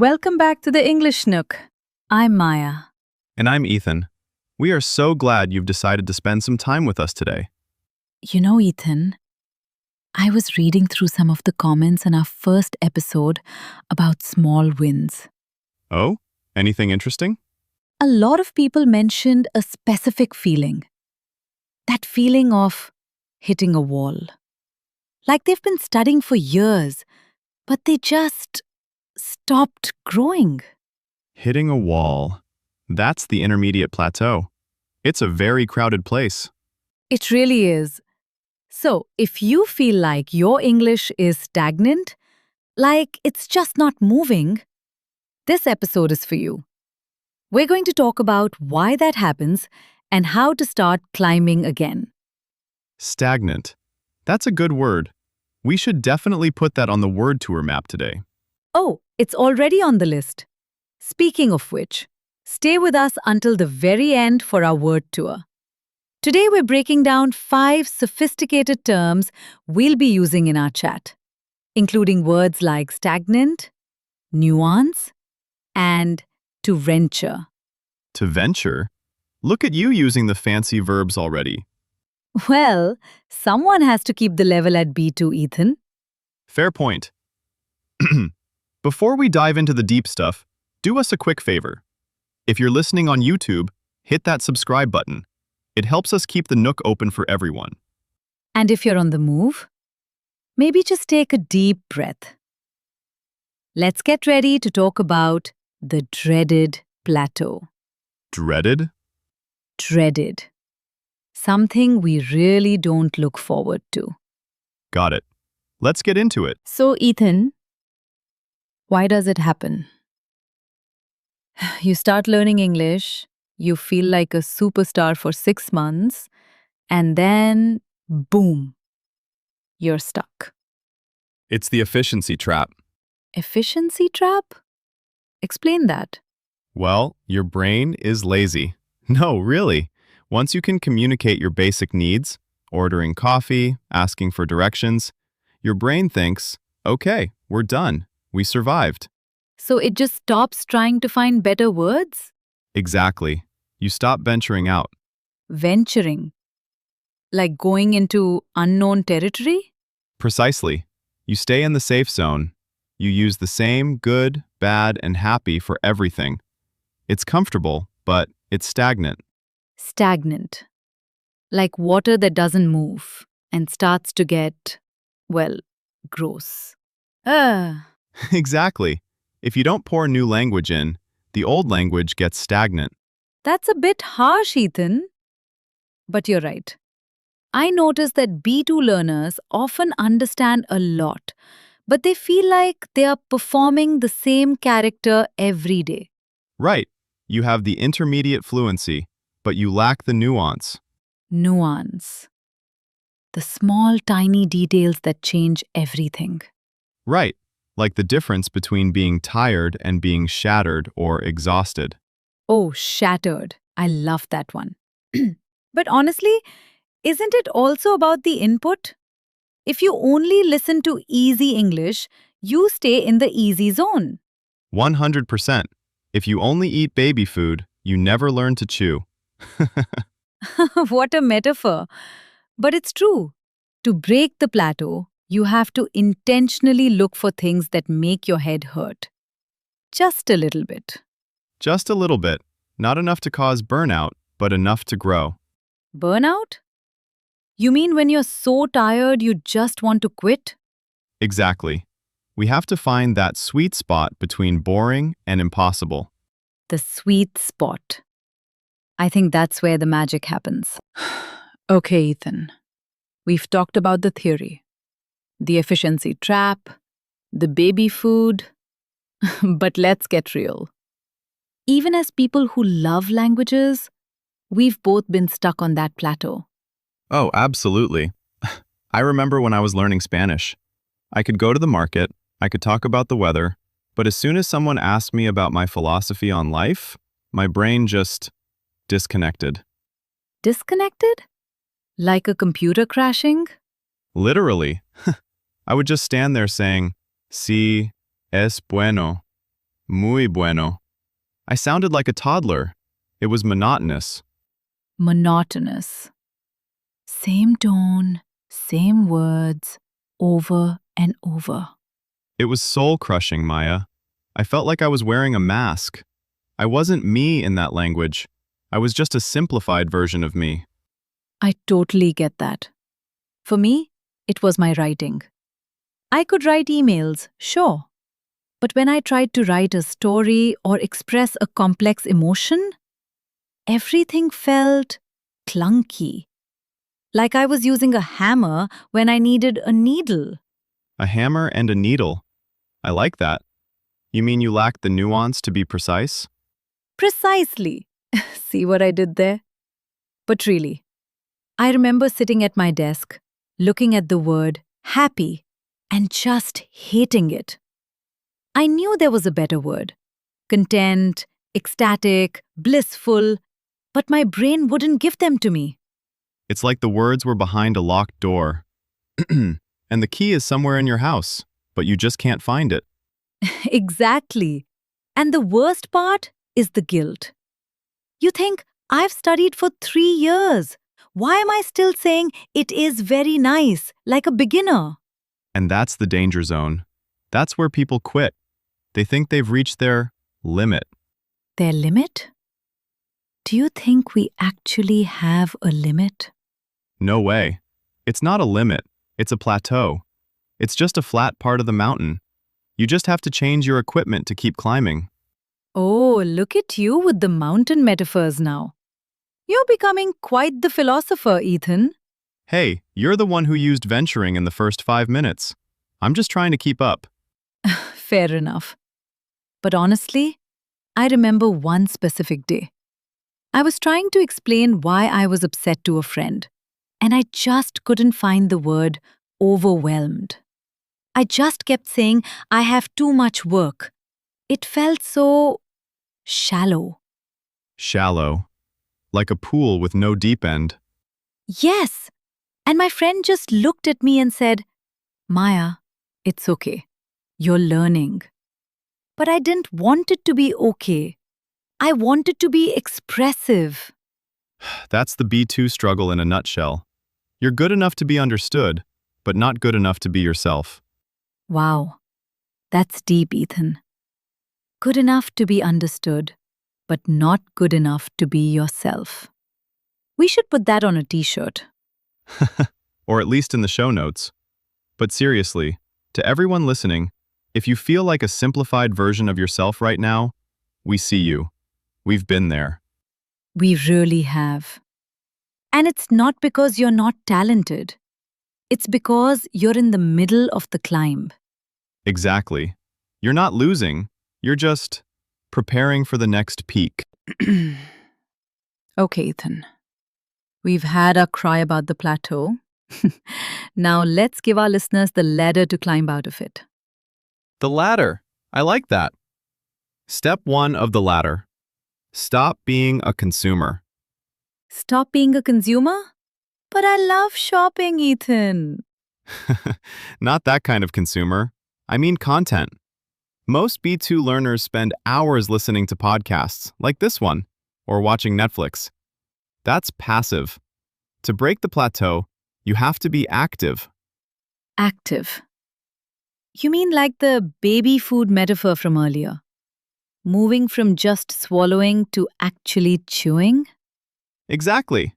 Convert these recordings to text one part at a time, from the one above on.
Welcome back to the English Nook. I'm Maya. And I'm Ethan. We are so glad you've decided to spend some time with us today. You know, Ethan, I was reading through some of the comments in our first episode about small wins. Oh, anything interesting? A lot of people mentioned a specific feeling. That feeling of hitting a wall. Like they've been studying for years, but they just stopped growing. Hitting a wall. That's the Intermediate Plateau. It's a very crowded place. It really is. So, if you feel like your English is stagnant, like it's just not moving, this episode is for you. We're going to talk about why that happens and how to start climbing again. Stagnant. That's a good word. We should definitely put that on the word tour map today. Oh, it's already on the list. Speaking of which, stay with us until the very end for our word tour. Today we're breaking down 5 sophisticated terms we'll be using in our chat, including words like stagnant, nuance, and to venture. To venture? Look at you using the fancy verbs already. Well, someone has to keep the level at B2, Ethan. Fair point. Before we dive into the deep stuff, do us a quick favor. If you're listening on YouTube, hit that subscribe button. It helps us keep the Nook open for everyone. And if you're on the move, maybe just take a deep breath. Let's get ready to talk about the dreaded plateau. Dreaded? Dreaded. Something we really don't look forward to. Got it. Let's get into it. So, Ethan, why does it happen? You start learning English, you feel like a superstar for 6 months, and then, boom, you're stuck. It's the efficiency trap. Efficiency trap? Explain that. Well, your brain is lazy. No, really. Once you can communicate your basic needs, ordering coffee, asking for directions, your brain thinks, okay, we're done. We survived. So it just stops trying to find better words? Exactly. You stop venturing out. Venturing. Like going into unknown territory? Precisely. You stay in the safe zone. You use the same good, bad, and happy for everything. It's comfortable, but it's stagnant. Stagnant. Like water that doesn't move and starts to get, well, gross. Exactly. If you don't pour new language in, the old language gets stagnant. That's a bit harsh, Ethan. But you're right. I notice that B2 learners often understand a lot, but they feel like they are performing the same character every day. Right. You have the intermediate fluency, but you lack the nuance. Nuance. The small, tiny details that change everything. Right. Like the difference between being tired and being shattered or exhausted. Oh, shattered. I love that one. But honestly, isn't it also about the input? If you only listen to easy English, you stay in the easy zone. 100%. If you only eat baby food, you never learn to chew. What a metaphor. But it's true. To break the plateau, you have to intentionally look for things that make your head hurt. Just a little bit. Just a little bit. Not enough to cause burnout, but enough to grow. Burnout? You mean when you're so tired you just want to quit? Exactly. We have to find that sweet spot between boring and impossible. The sweet spot. I think that's where the magic happens. Okay, Ethan. We've talked about the theory, the efficiency trap, the baby food. But let's get real. Even as people who love languages, we've both been stuck on that plateau. Oh, absolutely. I remember when I was learning Spanish. I could go to the market, I could talk about the weather, but as soon as someone asked me about my philosophy on life, my brain just disconnected. Disconnected? Like a computer crashing? Literally. I would just stand there saying, sí, es bueno. Muy bueno. I sounded like a toddler. It was monotonous. Monotonous. Same tone, same words, over and over. It was soul-crushing, Maya. I felt like I was wearing a mask. I wasn't me in that language. I was just a simplified version of me. I totally get that. For me, it was my writing. I could write emails, sure. But when I tried to write a story or express a complex emotion, everything felt clunky. Like I was using a hammer when I needed a needle. A hammer and a needle. I like that. You mean you lacked the nuance to be precise? Precisely. See what I did there? But really, I remember sitting at my desk, looking at the word happy, and just hating it. I knew there was a better word content, ecstatic, blissful, but my brain wouldn't give them to me. It's like the words were behind a locked door. And the key is somewhere in your house, but you just can't find it. Exactly. And the worst part is the guilt. You think, I've studied for 3 years. Why am I still saying it is very nice, like a beginner? And that's the danger zone. That's where people quit. They think they've reached their limit. Their limit? Do you think we actually have a limit? No way. It's not a limit. It's a plateau. It's just a flat part of the mountain. You just have to change your equipment to keep climbing. Oh, look at you with the mountain metaphors now. You're becoming quite the philosopher, Ethan. Hey, you're the one who used venturing in the first 5 minutes. I'm just trying to keep up. Fair enough. But honestly, I remember one specific day. I was trying to explain why I was upset to a friend, and I just couldn't find the word overwhelmed. I just kept saying, I have too much work. It felt so shallow. Shallow. Like a pool with no deep end. Yes. And my friend just looked at me and said, Maya, it's okay. You're learning. But I didn't want it to be okay. I wanted to be expressive. That's the B2 struggle in a nutshell. You're good enough to be understood, but not good enough to be yourself. Wow, that's deep, Ethan. Good enough to be understood, but not good enough to be yourself. We should put that on a t-shirt. Or at least in the show notes. But seriously, to everyone listening, if you feel like a simplified version of yourself right now, we see you. We've been there. We really have. And it's not because you're not talented. It's because you're in the middle of the climb. Exactly. You're not losing. You're just preparing for the next peak. Okay, Ethan. We've had our cry about the plateau. Now let's give our listeners the ladder to climb out of it. The ladder. I like that. Step 1 of the ladder. Stop being a consumer. Stop being a consumer? But I love shopping, Ethan. Not that kind of consumer. I mean content. Most B2 learners spend hours listening to podcasts, like this one, or watching Netflix. That's passive. To break the plateau, you have to be active. Active. You mean like the baby food metaphor from earlier? Moving from just swallowing to actually chewing? Exactly.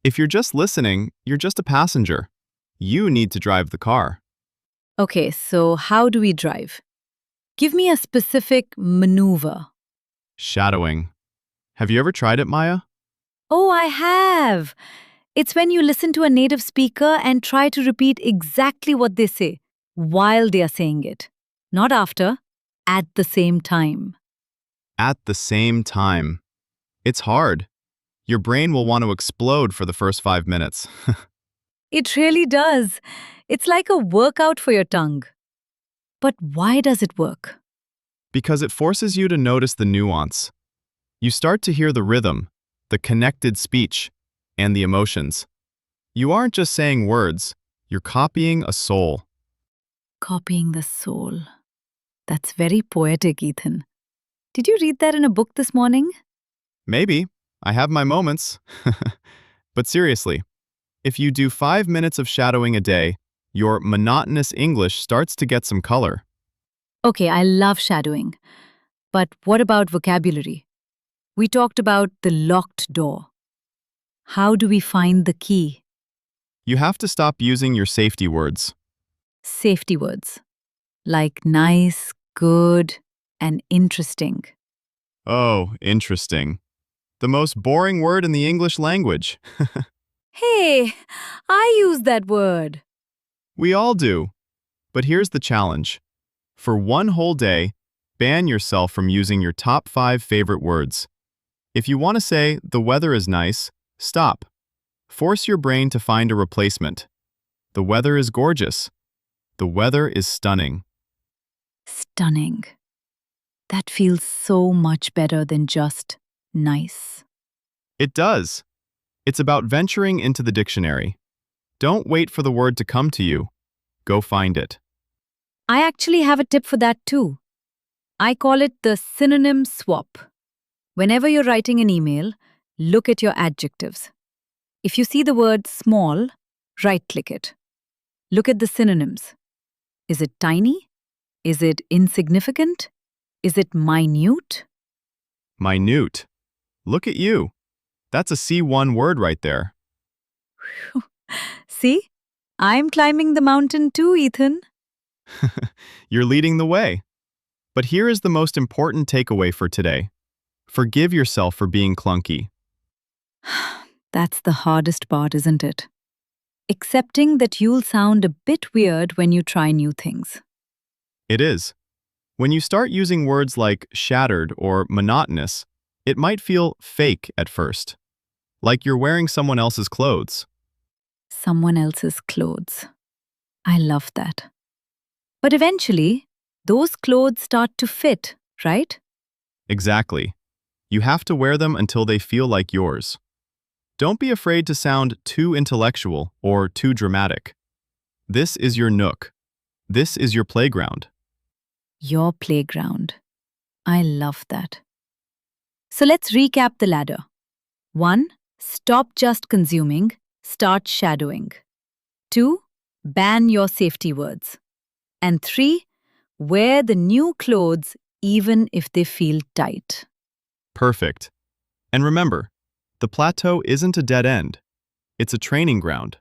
If you're just listening, you're just a passenger. You need to drive the car. Okay, so how do we drive? Give me a specific maneuver. Shadowing. Have you ever tried it, Maya? Oh, I have. It's when you listen to a native speaker and try to repeat exactly what they say while they are saying it. Not after, at the same time. At the same time. It's hard. Your brain will want to explode for the first 5 minutes. It really does. It's like a workout for your tongue. But why does it work? Because it forces you to notice the nuance. You start to hear the rhythm, the connected speech, and the emotions. You aren't just saying words, you're copying a soul. Copying the soul. That's very poetic, Ethan. Did you read that in a book this morning? Maybe. I have my moments. But seriously, if you do 5 minutes of shadowing a day, your monotonous English starts to get some color. Okay, I love shadowing. But what about vocabulary? We talked about the locked door. How do we find the key? You have to stop using your safety words. Safety words like nice, good, and interesting. Oh, interesting. The most boring word in the English language. Hey, I use that word. We all do. But here's the challenge. For one whole day, ban yourself from using your top 5 favorite words. If you want to say, the weather is nice, stop. Force your brain to find a replacement. The weather is gorgeous. The weather is stunning. Stunning. That feels so much better than just nice. It does. It's about venturing into the dictionary. Don't wait for the word to come to you. Go find it. I actually have a tip for that too. I call it the synonym swap. Whenever you're writing an email, look at your adjectives. If you see the word small, right-click it. Look at the synonyms. Is it tiny? Is it insignificant? Is it minute? Minute. Look at you. That's a C1 word right there. See? I'm climbing the mountain too, Ethan. You're leading the way. But here is the most important takeaway for today. Forgive yourself for being clunky. That's the hardest part, isn't it? Accepting that you'll sound a bit weird when you try new things. It is. When you start using words like shattered or monotonous, it might feel fake at first, like you're wearing someone else's clothes. Someone else's clothes. I love that. But eventually, those clothes start to fit, right? Exactly. You have to wear them until they feel like yours. Don't be afraid to sound too intellectual or too dramatic. This is your nook. This is your playground. Your playground. I love that. So let's recap the ladder. 1. Stop just consuming, start shadowing. 2. Ban your safety words. And 3. Wear the new clothes even if they feel tight. Perfect. And remember, the plateau isn't a dead end. It's a training ground.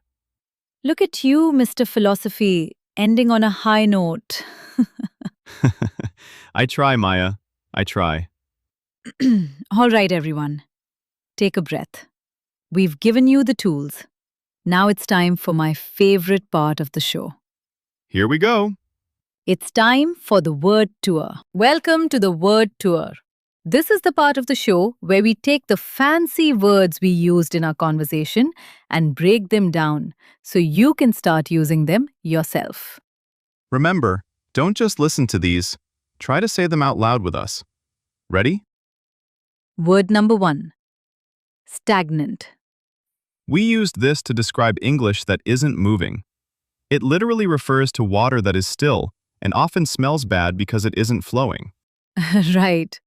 Look at you, Mr. Philosophy, ending on a high note. I try, Maya. I try. All right, everyone. Take a breath. We've given you the tools. Now it's time for my favorite part of the show. Here we go. It's time for the word tour. Welcome to the word tour. This is the part of the show where we take the fancy words we used in our conversation and break them down so you can start using them yourself. Remember, don't just listen to these. Try to say them out loud with us. Ready? Word number 1. Stagnant. We used this to describe English that isn't moving. It literally refers to water that is still and often smells bad because it isn't flowing. Right.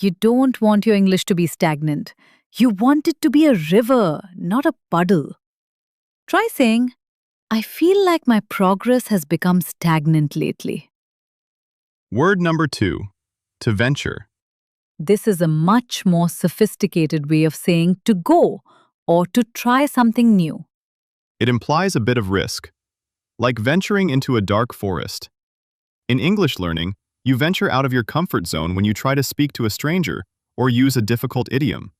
You don't want your English to be stagnant. You want it to be a river, not a puddle. Try saying, I feel like my progress has become stagnant lately. Word number 2. To venture. This is a much more sophisticated way of saying to go or to try something new. It implies a bit of risk, like venturing into a dark forest. In English learning, you venture out of your comfort zone when you try to speak to a stranger or use a difficult idiom.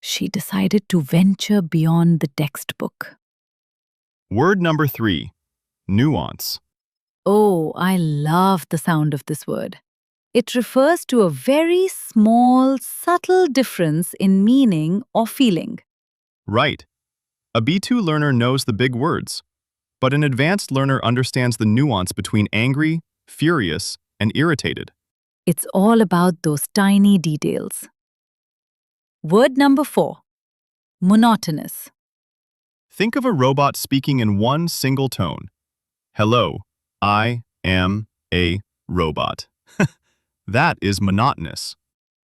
She decided to venture beyond the textbook. Word number 3. Nuance. Oh, I love the sound of this word. It refers to a very small, subtle difference in meaning or feeling. Right. A B2 learner knows the big words, but an advanced learner understands the nuance between angry, furious, and irritated. It's all about those tiny details. Word number 4. Monotonous. Think of a robot speaking in one single tone. Hello, I am a robot. That is monotonous.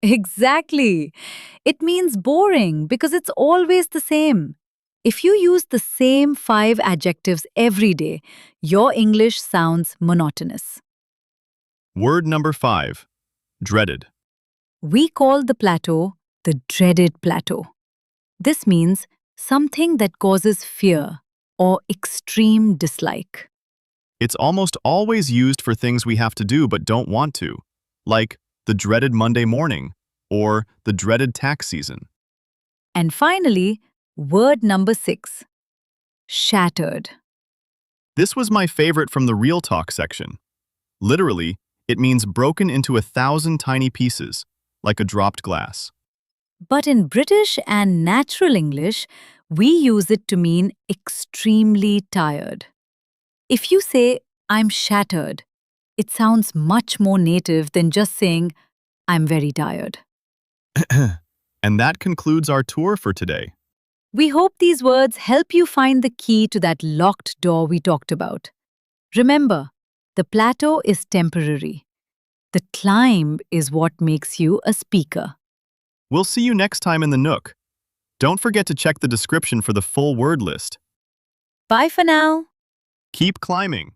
Exactly. It means boring because it's always the same. If you use the same 5 adjectives every day, your English sounds monotonous. Word number 5. Dreaded. We call the plateau the dreaded plateau. This means something that causes fear or extreme dislike. It's almost always used for things we have to do but don't want to, like the dreaded Monday morning or the dreaded tax season. And finally, word number 6, shattered. This was my favorite from the Real Talk section. Literally, it means broken into 1,000 tiny pieces, like a dropped glass. But in British and natural English, we use it to mean extremely tired. If you say, I'm shattered, it sounds much more native than just saying, I'm very tired. And that concludes our tour for today. We hope these words help you find the key to that locked door we talked about. Remember, the plateau is temporary. The climb is what makes you a speaker. We'll see you next time in the Nook. Don't forget to check the description for the full word list. Bye for now. Keep climbing.